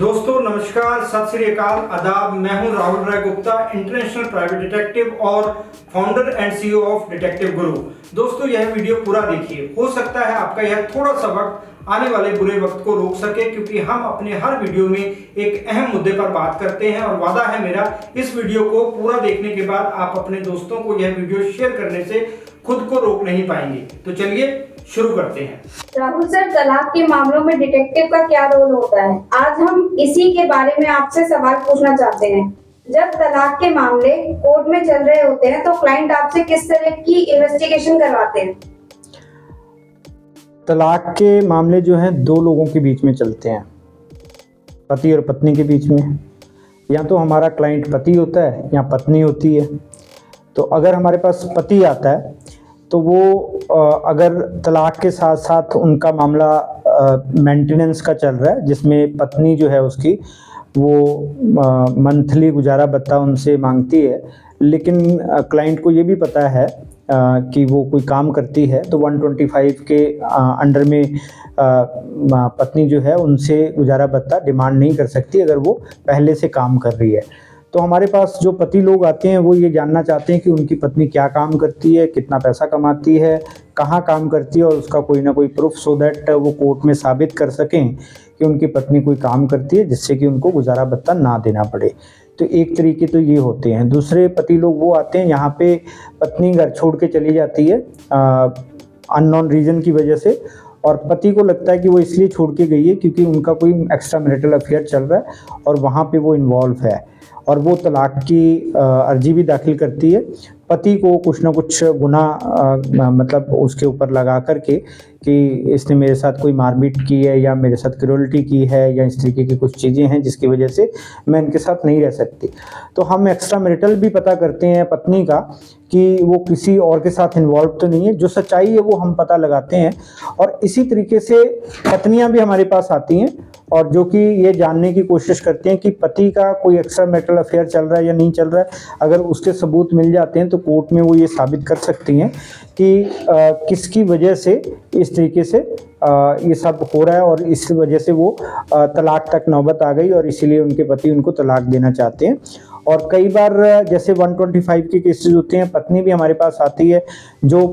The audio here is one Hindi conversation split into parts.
दोस्तों नमस्कार, सत श्री अकाल, आदाब। मैं हूं राहुल राय गुप्ता, इंटरनेशनल प्राइवेट डिटेक्टिव और founder and CEO of detective गुरु। दोस्तों यह वीडियो पूरा देखिए, हो सकता है आपका यह थोड़ा सा वक्त आने वाले बुरे वक्त को रोक सके, क्योंकि हम अपने हर वीडियो में एक अहम मुद्दे पर बात करते हैं और वादा है मेरा इस वीडियो को पूरा देखने के बाद आप अपने दोस्तों को यह वीडियो शेयर करने से खुद को रोक नहीं पाएंगे। तो चलिए शुरू करते हैं। राहुल सर, तलाक के मामलों में डिटेक्टिव का क्या रोल होता है? आज हम इसी के बारे में आपसे सवाल पूछना चाहते हैं। जब तलाक के मामले कोर्ट में चल रहे होते हैं तो क्लाइंट आपसे किस तरह की इन्वेस्टिगेशन करवाते हैं? तलाक के मामले जो हैं दो लोगों के बीच में चलते हैं, पति और पत्नी के बीच में। या तो हमारा क्लाइंट पति होता है या पत्नी होती है। तो अगर हमारे पास पति आता है तो वो अगर तलाक के साथ साथ उनका मामला मेंटेनेंस का चल रहा है, जिसमें पत्नी जो है उसकी वो मंथली गुजारा भत्ता उनसे मांगती है, लेकिन क्लाइंट को ये भी पता है कि वो कोई काम करती है, तो 125 के अंडर में पत्नी जो है उनसे गुजारा भत्ता डिमांड नहीं कर सकती अगर वो पहले से काम कर रही है। तो हमारे पास जो पति लोग आते हैं वो ये जानना चाहते हैं कि उनकी पत्नी क्या काम करती है, कितना पैसा कमाती है, कहाँ काम करती है, और उसका कोई ना कोई प्रूफ, सो दैट वो कोर्ट में साबित कर सकें कि उनकी पत्नी कोई काम करती है, जिससे कि उनको गुजारा भत्ता ना देना पड़े। तो एक तरीके तो ये होते हैं। दूसरे पति लोग वो आते हैं, यहाँ पे पत्नी घर छोड़ के चली जाती है अननोन रीज़न की वजह से, और पति को लगता है कि वो इसलिए छोड़ के गई है क्योंकि उनका कोई एक्स्ट्रा मैरिटल अफेयर चल रहा है और वहाँ पे वो इन्वॉल्व है, और वो तलाक की अर्जी भी दाखिल करती है पति को कुछ ना कुछ गुनाह मतलब उसके ऊपर लगा करके कि इसने मेरे साथ कोई मारपीट की है या मेरे साथ क्रूरल्टी की है या इस तरीके की कुछ चीज़ें हैं जिसकी वजह से मैं इनके साथ नहीं रह सकती। तो हम एक्स्ट्रा मैरिटल भी पता करते हैं पत्नी का कि वो किसी और के साथ इन्वॉल्व तो नहीं है, जो सच्चाई है वो हम पता लगाते हैं। और इसी तरीके से पत्नियां भी हमारे पास आती हैं और जो कि ये जानने की कोशिश करते हैं कि पति का कोई एक्स्ट्रा मैरिटल अफेयर चल रहा है या नहीं चल रहा है। अगर उसके सबूत मिल जाते हैं तो कोर्ट में वो ये साबित कर सकती हैं कि किसकी वजह से इस तरीके से ये सब हो रहा है, और इस वजह से वो तलाक तक नौबत आ गई और इसीलिए उनके पति उनको तलाक देना चाहते हैं। और कई बार जैसे 125 के केसेस होते हैं, पत्नी भी हमारे पास आती है जो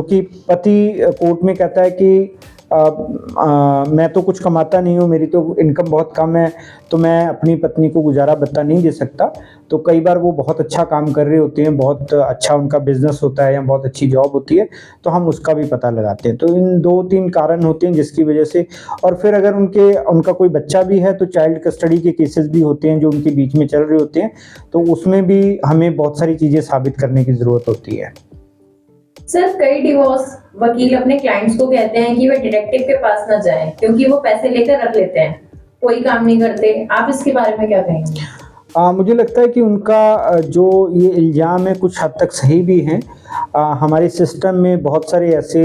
कि पति कोर्ट में कहता है कि मैं तो कुछ कमाता नहीं हूँ, मेरी तो इनकम बहुत कम है, तो मैं अपनी पत्नी को गुजारा भत्ता नहीं दे सकता। तो कई बार वो बहुत अच्छा काम कर रहे होते हैं, बहुत अच्छा उनका बिजनेस होता है या बहुत अच्छी जॉब होती है, तो हम उसका भी पता लगाते हैं। तो इन 2-3 कारण होते हैं जिसकी वजह से। और फिर अगर उनका कोई बच्चा भी है तो चाइल्ड कस्टडी के केसेस भी होते हैं जो उनके बीच में चल रहे होते हैं, तो उसमें भी हमें बहुत सारी चीज़ें साबित करने की ज़रूरत होती है। सर, कई डिवोर्स वकील अपने क्लाइंट्स को कहते हैं कि वे डिटेक्टिव के पास ना जाएं क्योंकि वो पैसे लेकर रख लेते हैं, कोई काम नहीं करते। आप इसके बारे में क्या कहेंगे? मुझे लगता है कि उनका जो ये इल्ज़ाम है कुछ हद तक सही भी हैं। हमारे सिस्टम में बहुत सारे ऐसे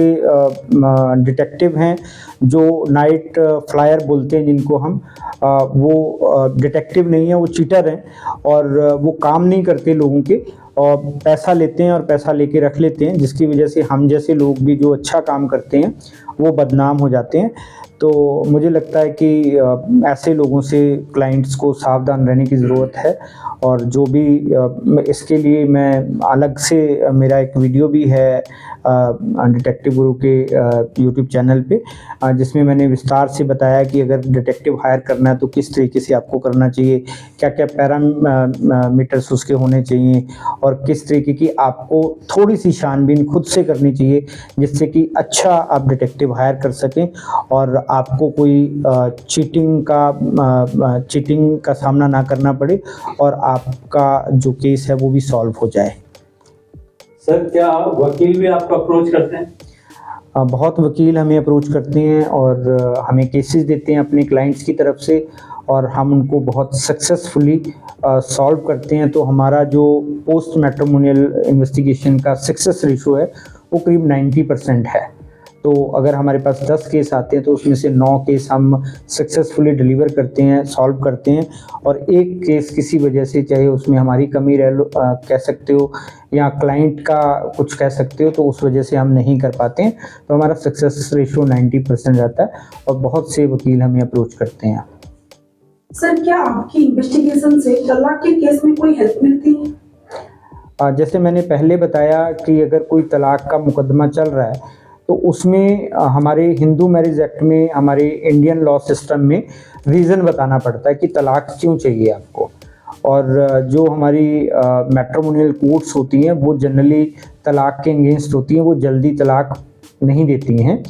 डिटेक्टिव हैं जो नाइट फ्लायर बोलते हैं जिनको हम, वो डिटेक्टिव नहीं है, वो चीटर हैं और वो काम नहीं करते लोगों के, और पैसा लेते हैं और पैसा लेके रख लेते हैं, जिसकी वजह से हम जैसे लोग भी जो अच्छा काम करते हैं वो बदनाम हो जाते हैं। तो मुझे लगता है कि ऐसे लोगों से क्लाइंट्स को सावधान रहने की ज़रूरत है। और जो भी इसके लिए मैं अलग से मेरा एक वीडियो भी है डिटेक्टिव गुरु के यूट्यूब चैनल पे, जिसमें मैंने विस्तार से बताया कि अगर डिटेक्टिव हायर करना है तो किस तरीके से आपको करना चाहिए, क्या क्या पैरामीटर्स उसके होने चाहिए, और किस तरीके की आपको थोड़ी सी छानबीन खुद से करनी चाहिए जिससे कि अच्छा आप डिटेक्टिव हायर कर सकें और आपको कोई चीटिंग का सामना ना करना पड़े और आपका जो केस है वो भी सॉल्व हो जाए। सर, क्या वकील भी आपको अप्रोच करते हैं? बहुत वकील हमें अप्रोच करते हैं और हमें केसेस देते हैं अपने क्लाइंट्स की तरफ से, और हम उनको बहुत सक्सेसफुली सॉल्व करते हैं। तो हमारा जो पोस्ट मैट्रिमोनियल इन्वेस्टिगेशन का सक्सेस रेशो है वो करीब 90% है। तो अगर हमारे पास 10 केस आते हैं तो उसमें से 9 केस हम सक्सेसफुली डिलीवर करते हैं, सॉल्व करते हैं, और एक केस किसी वजह से, चाहे उसमें हमारी कमी कह सकते हो या क्लाइंट का कुछ कह सकते हो, तो उस वजह से हम नहीं कर पाते हैं। तो हमारा सक्सेस रेशो 90% रहता है और बहुत से वकील हमें अप्रोच करते हैं। सर क्या आपकी इन्वेस्टिगेशन से तलाक के केस में कोई हेल्प मिलती है? जैसे मैंने पहले बताया कि अगर कोई तलाक का मुकदमा चल रहा है तो उसमें हमारे हिंदू मैरिज एक्ट में, हमारे इंडियन लॉ सिस्टम में रीज़न बताना पड़ता है कि तलाक क्यों चाहिए आपको। और जो हमारी मैट्रिमोनियल कोर्ट्स होती हैं वो जनरली तलाक के अगेंस्ट होती हैं, वो जल्दी तलाक नहीं देती हैं,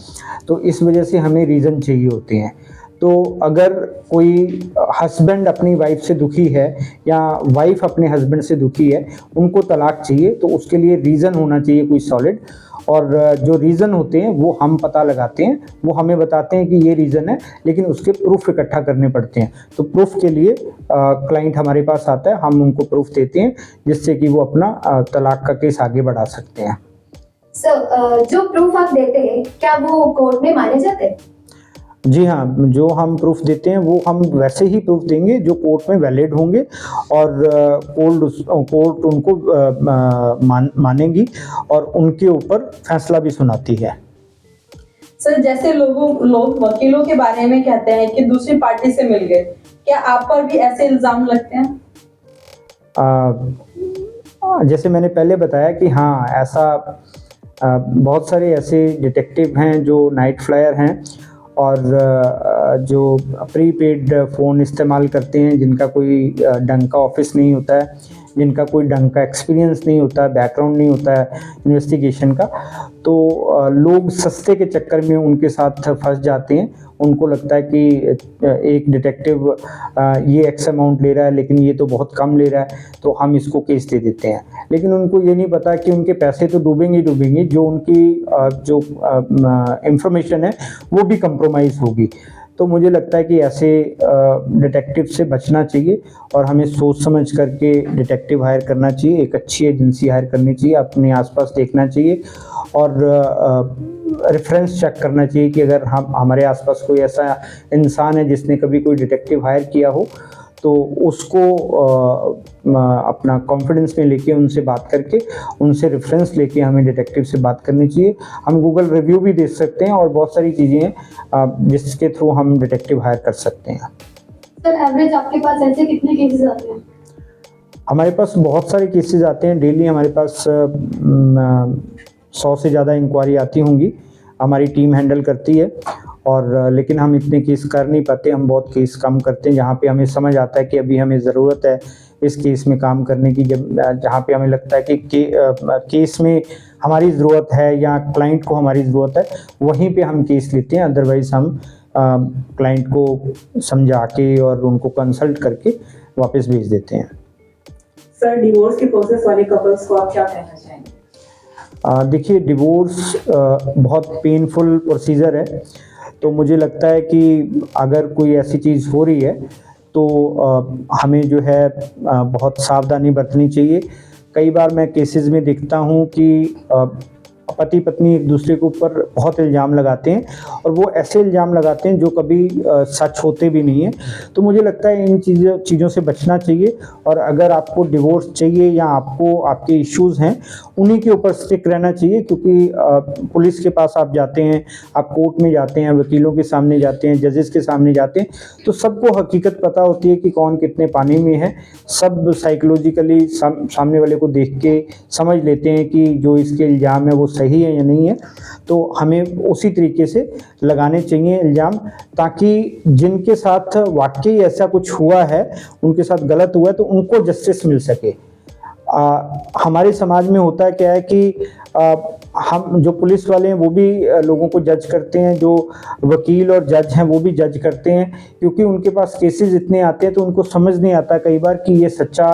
तो इस वजह से हमें रीज़न चाहिए होते हैं। तो अगर कोई हस्बैंड अपनी वाइफ से दुखी है या वाइफ अपने हस्बैंड से दुखी है, उनको तलाक चाहिए, तो उसके लिए रीज़न होना चाहिए कोई सॉलिड। और जो रीज़न होते हैं वो हम पता लगाते हैं, वो हमें बताते हैं कि ये रीज़न है, लेकिन उसके प्रूफ इकट्ठा करने पड़ते हैं। तो प्रूफ के लिए क्लाइंट हमारे पास आता है, हम उनको प्रूफ देते हैं जिससे कि वो अपना तलाक का केस आगे बढ़ा सकते हैं। सर जो प्रूफ आप देते हैं क्या वो कोर्ट में माने जाते हैं? जी हाँ, जो हम प्रूफ देते हैं वो हम वैसे ही प्रूफ देंगे जो कोर्ट में वैलिड होंगे और कोर्ट उनको मानेगी और उनके ऊपर फैसला भी सुनाती है। सर जैसे लोग वकीलों के बारे में कहते हैं कि दूसरी पार्टी से मिल गए, क्या आप पर भी ऐसे इल्जाम लगते हैं? जैसे मैंने पहले बताया कि हाँ, ऐसा बहुत सारे ऐसे डिटेक्टिव हैं जो नाइट फ्लायर हैं और जो प्रीपेड फ़ोन इस्तेमाल करते हैं, जिनका कोई ढंग का ऑफिस नहीं होता है, जिनका कोई ढंग का एक्सपीरियंस नहीं होता है, बैकग्राउंड नहीं होता है इन्वेस्टिगेशन का, तो लोग सस्ते के चक्कर में उनके साथ फंस जाते हैं। उनको लगता है कि एक डिटेक्टिव ये एक्स अमाउंट ले रहा है लेकिन ये तो बहुत कम ले रहा है, तो हम इसको केस दे देते हैं। लेकिन उनको ये नहीं पता कि उनके पैसे तो डूबेंगे डूबेंगे, जो उनकी जो इंफॉर्मेशन है वो भी कंप्रोमाइज़ होगी। तो मुझे लगता है कि ऐसे डिटेक्टिव से बचना चाहिए और हमें सोच समझ करके डिटेक्टिव हायर करना चाहिए, एक अच्छी एजेंसी हायर करनी चाहिए, अपने आसपास देखना चाहिए और रेफरेंस चेक करना चाहिए कि अगर हम हमारे आसपास कोई ऐसा इंसान है जिसने कभी कोई डिटेक्टिव हायर किया हो तो उसको अपना कॉन्फिडेंस में लेके उनसे बात करके, उनसे रेफरेंस लेके हमें डिटेक्टिव से बात करनी चाहिए। हम गूगल रिव्यू भी दे सकते हैं और बहुत सारी चीज़ें हैं जिसके थ्रू हम डिटेक्टिव हायर कर सकते हैं। सर एवरेज आपके पास ऐसे कितने केसेस आते हैं? हमारे पास बहुत सारे केसेस आते हैं, डेली हमारे पास 100 से ज़्यादा इंक्वायरी आती होंगी, हमारी टीम हैंडल करती है। और लेकिन हम इतने केस कर नहीं पाते, हम बहुत केस कम करते हैं जहाँ पे हमें समझ आता है कि अभी हमें ज़रूरत है इस केस में काम करने की। जहाँ पे हमें लगता है कि केस में हमारी ज़रूरत है या क्लाइंट को हमारी ज़रूरत है, वहीं पे हम केस लेते हैं। अदरवाइज़ हम क्लाइंट को समझा के और उनको कंसल्ट करके वापस भेज देते हैं। सर डिवोर्स के प्रोसेस वाले कपल्स को आप क्या कहना चाहेंगे? देखिए, डिवोर्स बहुत पेनफुल प्रोसीजर है, तो मुझे लगता है कि अगर कोई ऐसी चीज़ हो रही है तो हमें जो है बहुत सावधानी बरतनी चाहिए। कई बार मैं केसेस में देखता हूँ कि पति पत्नी एक दूसरे के ऊपर बहुत इल्ज़ाम लगाते हैं और वो ऐसे इल्ज़ाम लगाते हैं जो कभी सच होते भी नहीं हैं। तो मुझे लगता है इन चीज़ों से बचना चाहिए और अगर आपको डिवोर्स चाहिए या आपको आपके इश्यूज़ हैं, उन्हीं के ऊपर स्टिक रहना चाहिए। क्योंकि पुलिस के पास आप जाते हैं, आप कोर्ट में जाते हैं, वकीलों के सामने जाते हैं, जजेस के सामने जाते हैं, तो सबको हकीकत पता होती है कि कौन कितने पानी में है। सब साइकोलॉजिकली सामने वाले को देख के समझ लेते हैं कि जो इसके इल्ज़ाम है वो सही है या नहीं है। तो हमें उसी तरीके से लगाने चाहिए इल्ज़ाम, ताकि जिनके साथ वाकई ऐसा कुछ हुआ है, उनके साथ गलत हुआ है, तो उनको जस्टिस मिल सके। हमारे समाज में होता है क्या है कि हम जो पुलिस वाले हैं वो भी लोगों को जज करते हैं, जो वकील और जज हैं वो भी जज करते हैं, क्योंकि उनके पास केसेस इतने आते हैं तो उनको समझ नहीं आता कई बार कि ये सच्चा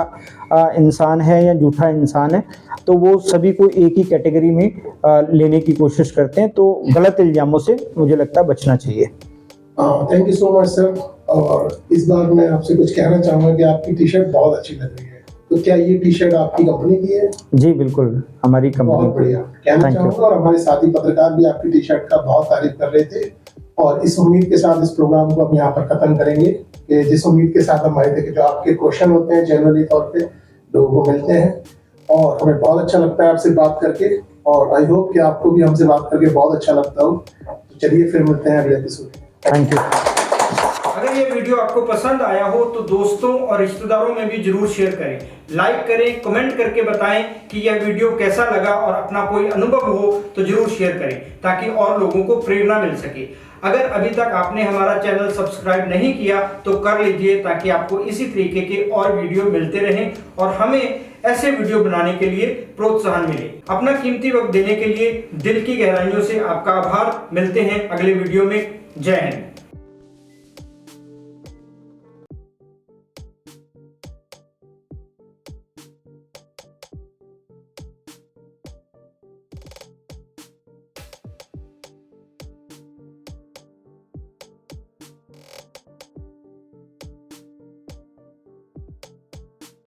इंसान है या झूठा इंसान है। तो वो सभी को एक ही कैटेगरी में लेने की कोशिश करते हैं। तो गलत इल्ज़ामों से मुझे लगता है बचना चाहिए। Thank you so much sir. और इस बार मैं आपसे कुछ कहना चाहूँगा कि आपकी टी शर्ट बहुत अच्छी लग रही है, तो क्या ये टी शर्ट आपकी कंपनी की है? जी बिल्कुल, हमारी कंपनी। बहुत बढ़िया कहना चाहूँगा। और हमारे साथी पत्रकार भी आपकी टी शर्ट का बहुत तारीफ कर रहे थे और इस उम्मीद के साथ इस प्रोग्राम को हम यहाँ पर खत्म करेंगे कि जिस उम्मीद के साथ हम आए थे कि जो आपके क्वेश्चन होते हैं जनरली तौर पे लोगों को मिलते हैं और हमें बहुत अच्छा लगता है आपसे बात करके, और आई होप कि आपको भी हमसे बात करके बहुत अच्छा लगता हो। तो चलिए फिर मिलते हैं अगले एपिसोड। Thank you. अगर अगर ये वीडियो आपको पसंद आया हो तो दोस्तों और रिश्तेदारों में भी जरूर शेयर करें, लाइक करें, कमेंट करके बताएं कि यह वीडियो कैसा लगा और अपना कोई अनुभव हो तो जरूर शेयर करें ताकि और लोगों को प्रेरणा मिल सके। अगर अभी तक आपने हमारा चैनल सब्सक्राइब नहीं किया तो कर लीजिए ताकि आपको इसी तरीके के और वीडियो मिलते रहें और हमें ऐसे वीडियो बनाने के लिए प्रोत्साहन मिले। अपना कीमती वक्त देने के लिए दिल की गहराइयों से आपका आभार। मिलते हैं अगले वीडियो में। जय हिंद।